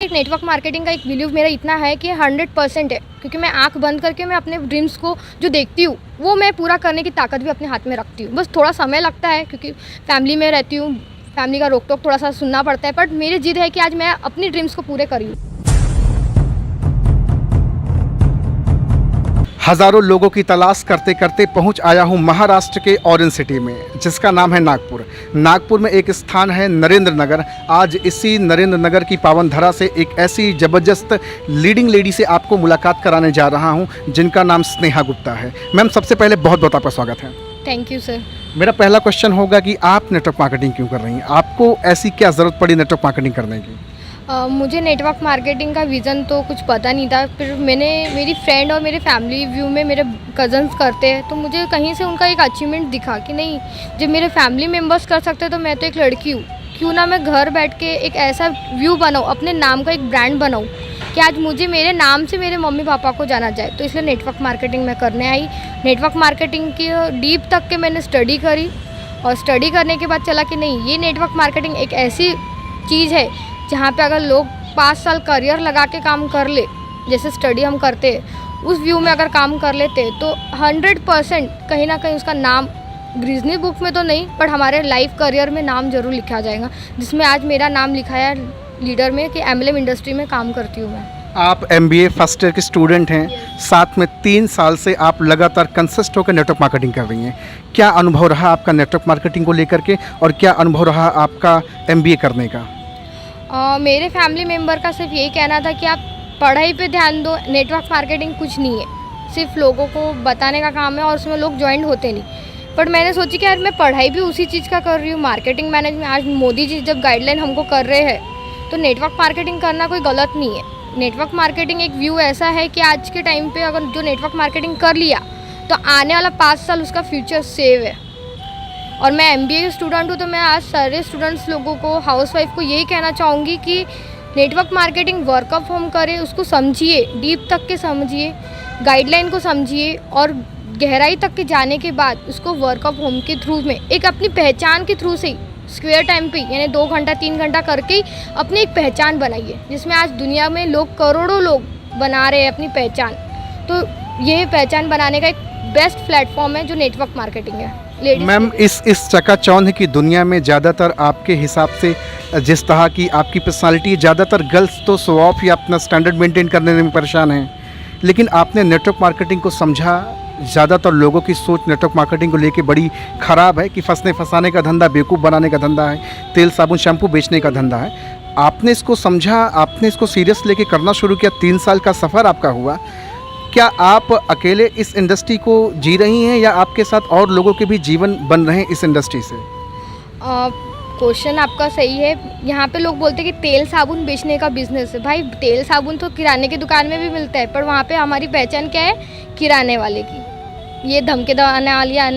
एक network marketing का एक बिलीव मेरा इतना है कि 100% है, क्योंकि मैं आंख बंद करके मैं अपने ड्रीम्स को जो देखती हूँ वो मैं पूरा करने की ताकत भी अपने हाथ में रखती हूँ। बस थोड़ा समय लगता है क्योंकि फैमिली में रहती हूँ, फैमिली का रोक टोक थोड़ा सा सुनना पड़ता है, बट मेरी जिद है कि आज मैं अपनी ड्रीम्स को पूरे करूँ। हज़ारों लोगों की तलाश करते करते पहुंच आया हूं महाराष्ट्र के ऑरेंज सिटी में, जिसका नाम है नागपुर। नागपुर में एक स्थान है नरेंद्र नगर। आज इसी नरेंद्र नगर की पावन धरा से एक ऐसी ज़बरदस्त लीडिंग लेडी से आपको मुलाकात कराने जा रहा हूं, जिनका नाम स्नेहा गुप्ता है। मैम, सबसे पहले बहुत बहुत आपका स्वागत है। Thank you sir. मेरा पहला क्वेश्चन होगा कि आप नेटवर्क मार्केटिंग क्यों कर रही हैं? आपको ऐसी क्या ज़रूरत पड़ी नेटवर्क मार्केटिंग करने की? मुझे नेटवर्क मार्केटिंग का विज़न तो कुछ पता नहीं था, फिर मेरी फ्रेंड और मेरे फैमिली व्यू में मेरे कज़न्स करते हैं, तो मुझे कहीं से उनका एक अचीवमेंट दिखा कि नहीं, जब मेरे फैमिली मेम्बर्स कर सकते हैं तो मैं तो एक लड़की हूँ, क्यों ना मैं घर बैठ के एक ऐसा व्यू बनाऊँ, अपने नाम का एक ब्रांड बनाऊँ कि आज मुझे मेरे नाम से मेरे मम्मी पापा को जाना जाए। तो इसलिए नेटवर्क मार्केटिंग मैं करने आई। नेटवर्क मार्केटिंग की डीप तक के मैंने स्टडी करी, और स्टडी करने के बाद चला कि नहीं, ये नेटवर्क मार्केटिंग एक ऐसी चीज़ है जहाँ पे अगर लोग 5 साल करियर लगा के काम कर ले, जैसे स्टडी हम करते हैं उस व्यू में अगर काम कर लेते तो 100% कहीं ना कहीं उसका नाम ग्रीजनी बुक में तो नहीं, पर हमारे लाइफ करियर में नाम ज़रूर लिखा जाएगा, जिसमें आज मेरा नाम लिखा है लीडर में कि MLM इंडस्ट्री में काम करती हूँ मैं। आप MBA फर्स्ट ईयर के स्टूडेंट हैं, साथ में 3 साल से आप लगातार कंसिस्ट होकर नेटवर्क मार्केटिंग कर रही हैं। क्या अनुभव रहा आपका नेटवर्क मार्केटिंग को लेकर के, और क्या अनुभव रहा आपका MBA करने का? मेरे फैमिली मेम्बर का सिर्फ यही कहना था कि आप पढ़ाई पे ध्यान दो, नेटवर्क मार्केटिंग कुछ नहीं है, सिर्फ लोगों को बताने का काम है और उसमें लोग ज्वाइन होते नहीं। पर मैंने सोची कि यार मैं पढ़ाई भी उसी चीज़ का कर रही हूँ, मार्केटिंग मैनेजमेंट। आज मोदी जी जब गाइडलाइन हमको कर रहे हैं तो नेटवर्क मार्केटिंग करना कोई गलत नहीं है। नेटवर्क मार्केटिंग एक व्यू ऐसा है कि आज के टाइम पर अगर जो नेटवर्क मार्केटिंग कर लिया तो आने वाला 5 साल उसका फ्यूचर सेव है। और मैं MBA की स्टूडेंट हूँ, तो मैं आज सारे स्टूडेंट्स लोगों को, हाउसवाइफ को यही कहना चाहूँगी कि network marketing work of home करें, उसको समझिए, डीप तक के समझिए, गाइडलाइन को समझिए, और गहराई तक के जाने के बाद उसको वर्क ऑफ होम के थ्रू में एक अपनी पहचान के थ्रू से ही स्क्वायर टाइम पे, यानी 2 घंटा 3 घंटा करके ही अपनी एक पहचान बनाइए, जिसमें आज दुनिया में लोग करोड़ों लोग बना रहे हैं अपनी पहचान। तो ये पहचान बनाने का एक बेस्ट प्लेटफॉर्म है जो नेटवर्क मार्केटिंग है। मैम, इस चकाचौंध की दुनिया में ज़्यादातर आपके हिसाब से जिस तरह की आपकी पर्सनालिटी, ज़्यादातर गर्ल्स तो शो ऑफ या अपना स्टैंडर्ड मेंटेन करने में परेशान हैं, लेकिन आपने नेटवर्क मार्केटिंग को समझा। ज़्यादातर लोगों की सोच नेटवर्क मार्केटिंग को लेके बड़ी ख़राब है कि फंसने फंसाने का धंधा, बेवकूफ़ बनाने का धंधा है, तेल साबुन शैम्पू बेचने का धंधा है। आपने इसको समझा, आपने इसको सीरियस लेके करना शुरू किया, 3 साल का सफ़र आपका हुआ। क्या आप अकेले इस इंडस्ट्री को जी रही हैं, या आपके साथ और लोगों के भी जीवन बन रहे हैं इस इंडस्ट्री से? क्वेश्चन आपका सही है। यहाँ पे लोग बोलते हैं कि तेल साबुन बेचने का बिजनेस है। भाई, तेल साबुन तो किराने की दुकान में भी मिलता है, पर वहाँ पे हमारी पहचान क्या है? किराने वाले की। ये धमके आने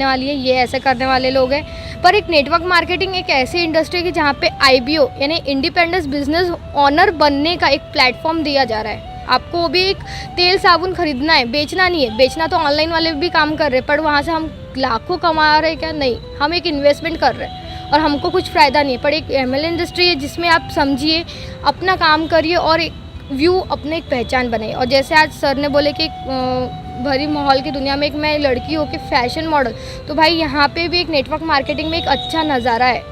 वाली है, ये ऐसे करने वाले लोग हैं। पर एक नेटवर्क मार्केटिंग एक ऐसी इंडस्ट्री की जहाँ पे IBO यानी इंडिपेंडेंस बिजनेस ऑनर बनने का एक प्लेटफॉर्म दिया जा रहा है। आपको भी एक तेल साबुन खरीदना है, बेचना नहीं है। बेचना तो ऑनलाइन वाले भी काम कर रहे हैं, पर वहाँ से हम लाखों कमा रहे हैं क्या? नहीं, हम एक इन्वेस्टमेंट कर रहे हैं और हमको कुछ फ़ायदा नहीं है। पर एक MLM इंडस्ट्री है जिसमें आप समझिए, अपना काम करिए और एक व्यू, अपने एक पहचान बनाइए। और जैसे आज सर ने बोले कि भरी माहौल की दुनिया में एक मैं लड़की हो के फैशन मॉडल, तो भाई यहाँ पे भी एक नेटवर्क मार्केटिंग में एक अच्छा नज़ारा है।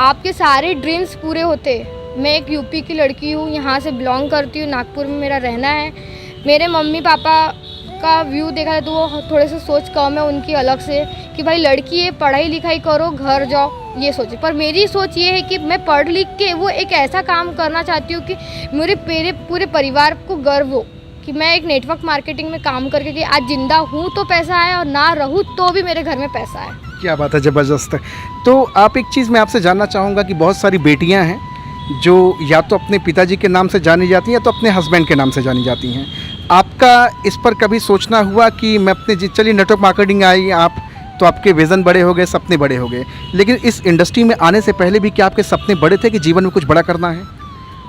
आपके सारे ड्रीम्स पूरे होते हैं। मैं एक UP की लड़की हूँ, यहाँ से बिलोंग करती हूँ, नागपुर में मेरा रहना है। मेरे मम्मी पापा का व्यू देखा जाए तो वो थोड़े से सोच कम है उनकी अलग से, कि भाई लड़की है, पढ़ाई लिखाई करो, घर जाओ, ये सोचे। पर मेरी सोच ये है कि मैं पढ़ लिख के वो एक ऐसा काम करना चाहती हूँ कि मेरे पूरे परिवार को गर्व हो कि मैं एक नेटवर्क मार्केटिंग में काम करके कि आज जिंदा हूँ तो पैसा है, और ना रहूँ तो भी मेरे घर में पैसा है। क्या बात है, ज़बरदस्त है। तो आप, एक चीज़ मैं आपसे जानना चाहूँगा कि बहुत सारी बेटियाँ हैं जो या तो अपने पिताजी के नाम से जानी जाती हैं या तो अपने हस्बैंड के नाम से जानी जाती हैं। आपका इस पर कभी सोचना हुआ कि मैं अपने, चलिए नेटवर्क मार्केटिंग आई आप, तो आपके विज़न बड़े हो गए, सपने बड़े हो गए, लेकिन इस इंडस्ट्री में आने से पहले भी क्या आपके सपने बड़े थे कि जीवन में कुछ बड़ा करना है?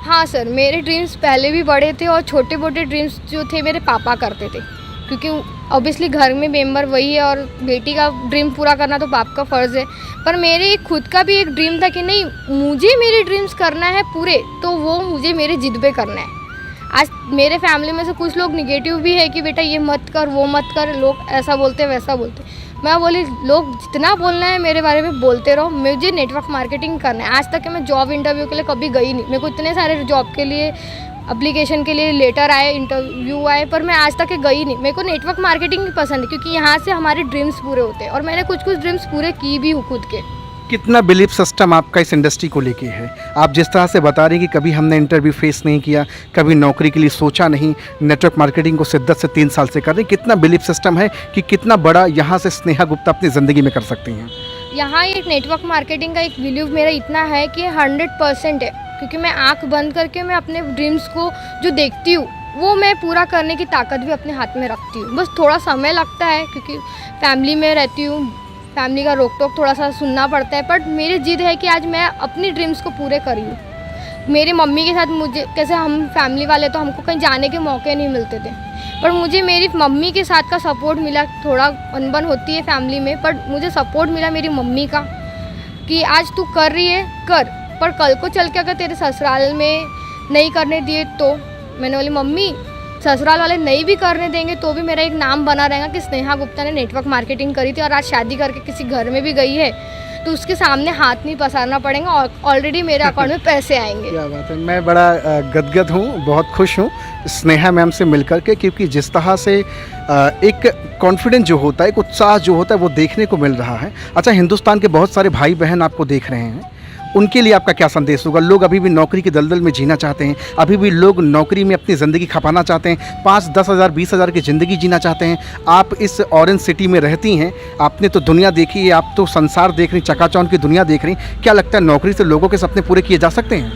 हाँ सर, मेरे ड्रीम्स पहले भी बड़े थे, और छोटे मोटे ड्रीम्स जो थे मेरे पापा करते थे। क्योंकि ऑब्वियसली घर में मेंबर वही है और बेटी का ड्रीम पूरा करना तो बाप का फ़र्ज़ है। पर मेरे खुद का भी एक ड्रीम था कि नहीं, मुझे मेरे ड्रीम्स करना है पूरे, तो वो मुझे मेरे जिद पे करना है। आज मेरे फैमिली में से कुछ लोग निगेटिव भी है कि बेटा ये मत कर, वो मत कर, लोग ऐसा बोलते वैसा बोलते। मैं बोली लोग जितना बोलना है मेरे बारे में बोलते रहो, मुझे नेटवर्क मार्केटिंग करना है। आज तक मैं जॉब इंटरव्यू के लिए कभी गई नहीं। मेरे को इतने सारे जॉब के लिए एप्लीकेशन के लिए लेटर आए, इंटरव्यू आए, पर मैं आज तक गई नहीं। मेरे को नेटवर्क मार्केटिंग पसंद है क्योंकि यहाँ से हमारे ड्रीम्स पूरे होते हैं और मैंने कुछ ड्रीम्स पूरे की भी हूँ खुद के। कितना बिलीफ सिस्टम आपका इस इंडस्ट्री को लेके है? आप जिस तरह से बता रही हैं कि कभी हमने इंटरव्यू फेस नहीं किया, कभी नौकरी के लिए सोचा नहीं, नेटवर्क मार्केटिंग को शिद्दत से 3 साल से कर रही हैं, कितना बिलीफ सिस्टम है कि कितना बड़ा यहाँ से स्नेहा गुप्ता अपनी ज़िंदगी में कर सकती हैं? यहाँ एक नेटवर्क मार्केटिंग का एक बिलीव मेरा इतना है कि 100% है, क्योंकि मैं आंख बंद करके मैं अपने ड्रीम्स को जो देखती हूँ वो मैं पूरा करने की ताकत भी अपने हाथ में रखती हूँ। बस थोड़ा समय लगता है क्योंकि फैमिली में रहती हूँ, फैमिली का रोक टोक थोड़ा सा सुनना पड़ता है, बट मेरी जिद है कि आज मैं अपनी ड्रीम्स को पूरे करी हूँ। मेरी मम्मी के साथ मुझे कैसे, हम फैमिली वाले तो हमको कहीं जाने के मौके नहीं मिलते थे, पर मुझे मेरी मम्मी के साथ का सपोर्ट मिला। थोड़ा अनबन होती है फैमिली में, पर मुझे सपोर्ट मिला मेरी मम्मी का कि आज तू कर रही है कर, पर कल को चल के अगर तेरे ससुराल में नहीं करने दिए तो। मैंने बोली मम्मी ससुराल वाले नहीं भी करने देंगे तो भी मेरा एक नाम बना रहेगा कि स्नेहा गुप्ता ने नेटवर्क मार्केटिंग करी थी और आज शादी करके किसी घर में भी गई है तो उसके सामने हाथ नहीं पसारना पड़ेगा और ऑलरेडी मेरे अकाउंट में पैसे आएंगे। क्या बात है, मैं बड़ा गदगद हूँ, बहुत खुश हूँ स्नेहा मैम से मिलकर के, क्योंकि जिस तरह से एक कॉन्फिडेंस जो होता है, एक उत्साह जो होता है वो देखने को मिल रहा है। अच्छा, हिंदुस्तान के बहुत सारे भाई बहन आपको देख रहे हैं, उनके लिए आपका क्या संदेश होगा? लोग अभी भी नौकरी की दलदल में जीना चाहते हैं, अभी भी लोग नौकरी में अपनी ज़िंदगी खपाना चाहते हैं, 5-10 हज़ार 20 हज़ार की ज़िंदगी जीना चाहते हैं। आप इस ऑरेंज सिटी में रहती हैं, आपने तो दुनिया देखी है, आप तो संसार देख रही, चकाचौंध की दुनिया देख रही। क्या लगता है नौकरी से लोगों के सपने पूरे किए जा सकते हैं?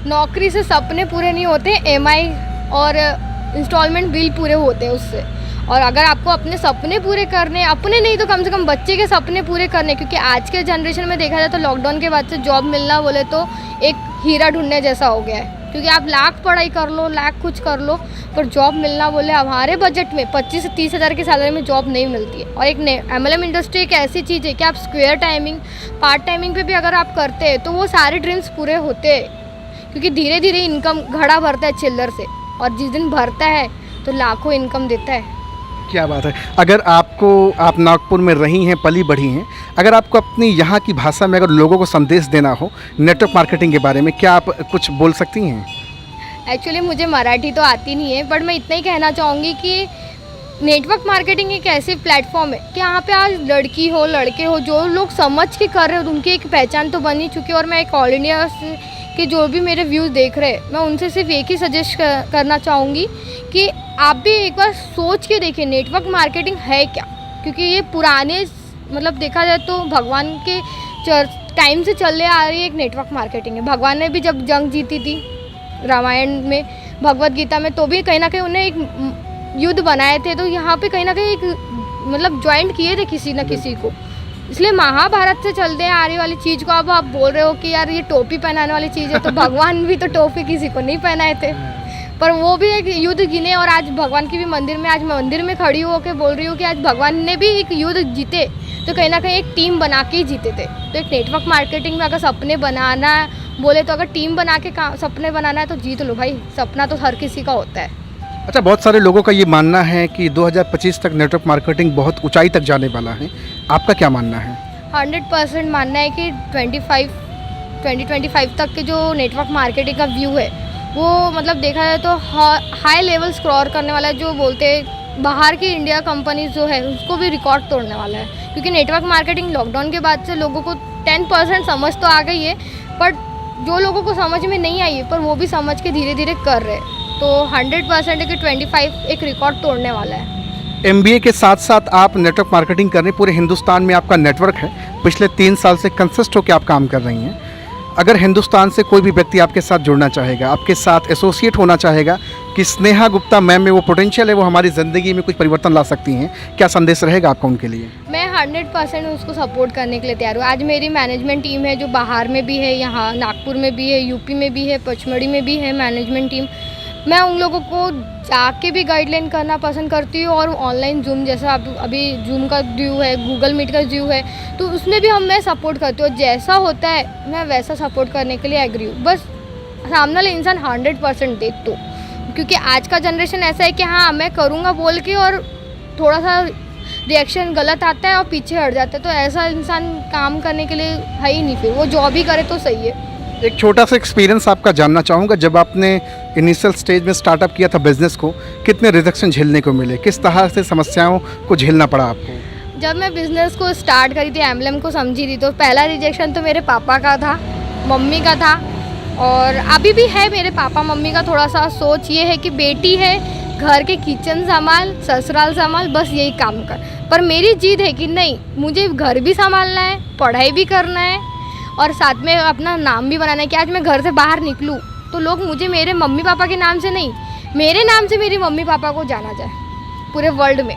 नौकरी से सपने पूरे नहीं होते, EMI और इंस्टॉलमेंट बिल पूरे होते हैं उससे। और अगर आपको अपने सपने पूरे करने, अपने नहीं तो कम से कम बच्चे के सपने पूरे करने, क्योंकि आज के जनरेशन में देखा जाए तो लॉकडाउन के बाद से जॉब मिलना बोले तो एक हीरा ढूंढने जैसा हो गया है। क्योंकि आप लाख पढ़ाई कर लो, लाख कुछ कर लो, पर जॉब मिलना बोले हमारे बजट में 25 से 30 हज़ार की सैलरी में जॉब नहीं मिलती है। और एक MLM इंडस्ट्री एक ऐसी चीज़ है कि आप स्क्वायर टाइमिंग, पार्ट टाइमिंग पे भी अगर आप करते हैं तो वो सारे ड्रीम्स पूरे होते हैं, क्योंकि धीरे धीरे इनकम घड़ा भरता है चिल्लर से, और जिस दिन भरता है तो लाखों इनकम देता है। क्या बात है। अगर आपको, आप नागपुर में रही हैं, पली बढ़ी हैं, अगर आपको अपनी यहाँ की भाषा में अगर लोगों को संदेश देना हो नेटवर्क मार्केटिंग के बारे में, क्या आप कुछ बोल सकती हैं? एक्चुअली मुझे मराठी तो आती नहीं है, बट मैं इतना ही कहना चाहूँगी कि नेटवर्क मार्केटिंग एक ऐसी प्लेटफॉर्म है कि यहाँ पे आज लड़की हो लड़के हो, जो लोग समझ के कर रहे हो उनकी एक पहचान तो बन ही चुकी है। और मैं एक ऑल इंडिया के जो भी मेरे व्यूज़ देख रहे हैं, मैं उनसे सिर्फ एक ही सजेस्ट करना चाहूँगी कि आप भी एक बार सोच के देखिए नेटवर्क मार्केटिंग है क्या। क्योंकि ये पुराने, मतलब देखा जाए तो भगवान के टाइम से चलने आ रही है एक नेटवर्क मार्केटिंग है। भगवान ने भी जब जंग जीती थी रामायण में, भगवत गीता में, तो भी कहीं ना कहीं उन्हें एक युद्ध बनाए थे, तो यहाँ पे कहीं ना कहीं एक मतलब ज्वाइंट किए थे किसी न किसी को। इसलिए महाभारत से चलते आ रही वाली चीज़ को अब आप बोल रहे हो कि यार ये टोपी पहनाने वाली चीज़ है, तो भगवान भी तो टोपी किसी को नहीं पहनाए थे, पर वो भी एक युद्ध गिने। और आज भगवान की भी मंदिर में, आज मैं मंदिर में खड़ी होकर बोल रही हूँ कि आज भगवान ने भी एक युद्ध जीते, तो कहीं ना कहीं एक टीम बना के ही जीते थे। तो एक नेटवर्क मार्केटिंग में अगर सपने बनाना बोले तो अगर टीम बना के सपने बनाना है तो जीत लो भाई, सपना तो हर किसी का होता है। अच्छा, बहुत सारे लोगों का ये मानना है कि 2025 तक नेटवर्क मार्केटिंग बहुत ऊंचाई तक जाने वाला है, आपका क्या मानना है? 100% मानना है कि 2025 तक के जो नेटवर्क मार्केटिंग का व्यू है वो मतलब देखा जाए तो हाई लेवल स्क्रॉर करने वाला है। जो बोलते हैं बाहर की इंडिया कंपनीज जो है उसको भी रिकॉर्ड तोड़ने वाला है, क्योंकि नेटवर्क मार्केटिंग लॉकडाउन के बाद से लोगों को 10% समझ तो आ गई है, बट जो लोगों को समझ में नहीं आई है पर वो भी समझ के धीरे धीरे कर रहे हैं। तो 100% है कि 25 एक रिकॉर्ड तोड़ने वाला है। MBA के साथ साथ आप नेटवर्क मार्केटिंग कर रहे हैं, पूरे हिंदुस्तान में आपका नेटवर्क है, पिछले 3 साल से कंसिस्ट होकर आप काम कर रही हैं। अगर हिंदुस्तान से कोई भी व्यक्ति आपके साथ जुड़ना चाहेगा, आपके साथ एसोसिएट होना चाहेगा कि स्नेहा गुप्ता मैम में वो पोटेंशियल है, वो हमारी ज़िंदगी में कुछ परिवर्तन ला सकती हैं, क्या संदेश रहेगा आपका उनके लिए? मैं 100% उसको सपोर्ट करने के लिए तैयार हूँ। आज मेरी मैनेजमेंट टीम है जो बाहर में भी है, यहाँ नागपुर में भी है, यूपी में भी है, पचमढ़ी में भी है मैनेजमेंट टीम। मैं उन लोगों को जाके भी गाइडलाइन करना पसंद करती हूँ। और ऑनलाइन जूम जैसा अभी जूम का ड्यू है, गूगल मीट का ड्यू है, तो उसमें भी मैं सपोर्ट करती हूँ। जैसा होता है मैं वैसा सपोर्ट करने के लिए एग्री हूँ, बस सामने वाले इंसान 100% दे तो। क्योंकि आज का जनरेशन ऐसा है कि हाँ मैं करूँगा बोल के और थोड़ा सा रिएक्शन गलत आता है और पीछे हट जाता है, तो ऐसा इंसान काम करने के लिए है ही नहीं। फिर वो जॉब ही करे तो सही है। एक छोटा सा एक्सपीरियंस आपका जानना चाहूँगा, जब आपने इनिशियल स्टेज में स्टार्टअप किया था बिज़नेस को, कितने रिजेक्शन झेलने को मिले, किस तरह से समस्याओं को झेलना पड़ा आपको? जब मैं बिज़नेस को स्टार्ट करी थी, एमएलएम को समझी थी, तो पहला रिजेक्शन तो मेरे पापा का था, मम्मी का था, और अभी भी है मेरे पापा मम्मी का। थोड़ा सा सोच ये है कि बेटी है, घर के किचन संभाल, ससुराल संभाल, बस यही काम कर। पर मेरी जिद है कि नहीं, मुझे घर भी संभालना है, पढ़ाई भी करना है और साथ में अपना नाम भी बनाना है। कि आज मैं घर से बाहर निकलूँ तो लोग मुझे मेरे मम्मी पापा के नाम से नहीं, मेरे नाम से मेरी मम्मी पापा को जाना जाए पूरे वर्ल्ड में।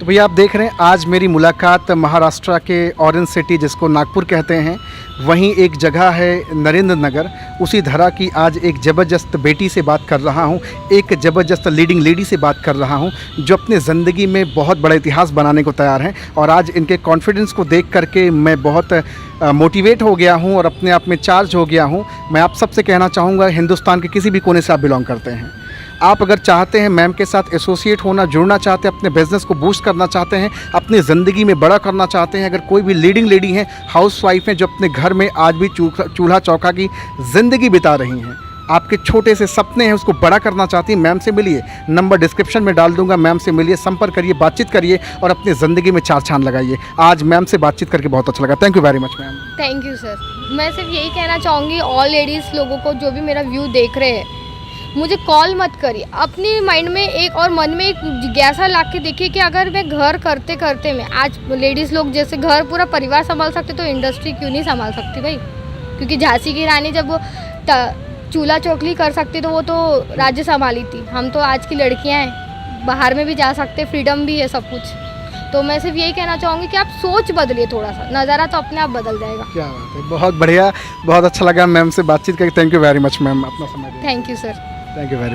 तो भैया आप देख रहे हैं, आज मेरी मुलाकात महाराष्ट्र के ऑरेंज सिटी जिसको नागपुर कहते हैं, वहीं एक जगह है नरेंद्र नगर, उसी धरा की आज एक ज़बरदस्त बेटी से बात कर रहा हूं, एक ज़बरदस्त लीडिंग लेडी से बात कर रहा हूं, जो अपने ज़िंदगी में बहुत बड़ा इतिहास बनाने को तैयार हैं। और आज इनके कॉन्फिडेंस को देख करके मैं बहुत मोटिवेट हो गया हूं और अपने आप में चार्ज हो गया हूं। मैं आप सबसे कहना चाहूँगा, हिंदुस्तान के किसी भी कोने से आप बिलोंग करते हैं, आप अगर चाहते हैं मैम के साथ एसोसिएट होना, जुड़ना चाहते हैं, अपने बिज़नेस को बूस्ट करना चाहते हैं, अपनी ज़िंदगी में बड़ा करना चाहते हैं, अगर कोई भी लीडिंग लेडी हैं, हाउसवाइफ हैं, जो अपने घर में आज भी चूल्हा चौका की ज़िंदगी बिता रही हैं, आपके छोटे से सपने हैं उसको बड़ा करना चाहती हैं, मैम से मिलिए। नंबर डिस्क्रिप्शन में डाल दूंगा, मैम से मिलिए, संपर्क करिए, बातचीत करिए और अपनी ज़िंदगी में चार चांद लगाइए। आज मैम से बातचीत करके बहुत अच्छा लगा। Thank you very much ma'am. Thank you sir. मैं सिर्फ यही कहना चाहूँगी ऑल लेडीज़ लोगों को, जो भी मेरा व्यू देख रहे हैं, मुझे कॉल मत करिए। अपनी माइंड में एक और मन में एक जिज्ञासा ला के देखिए कि अगर मैं घर करते करते में आज लेडीज़ लोग जैसे घर पूरा परिवार संभाल सकते, तो इंडस्ट्री क्यों नहीं संभाल सकती भाई? क्योंकि झांसी की रानी जब वो चूल्हा चौकली कर सकती तो वो तो राज्य संभाली थी। हम तो आज की लड़कियां हैं, बाहर में भी जा सकते, फ्रीडम भी है, सब कुछ। तो मैं सिर्फ यही कहना चाहूँगी कि आप सोच बदलिए थोड़ा सा, नज़ारा तो अपने आप बदल जाएगा। क्या बात है, बहुत बढ़िया, बहुत अच्छा लगा मैम से बातचीत करके। Thank you very much ma'am, अपना समय दिया। Thank you sir. Thank you very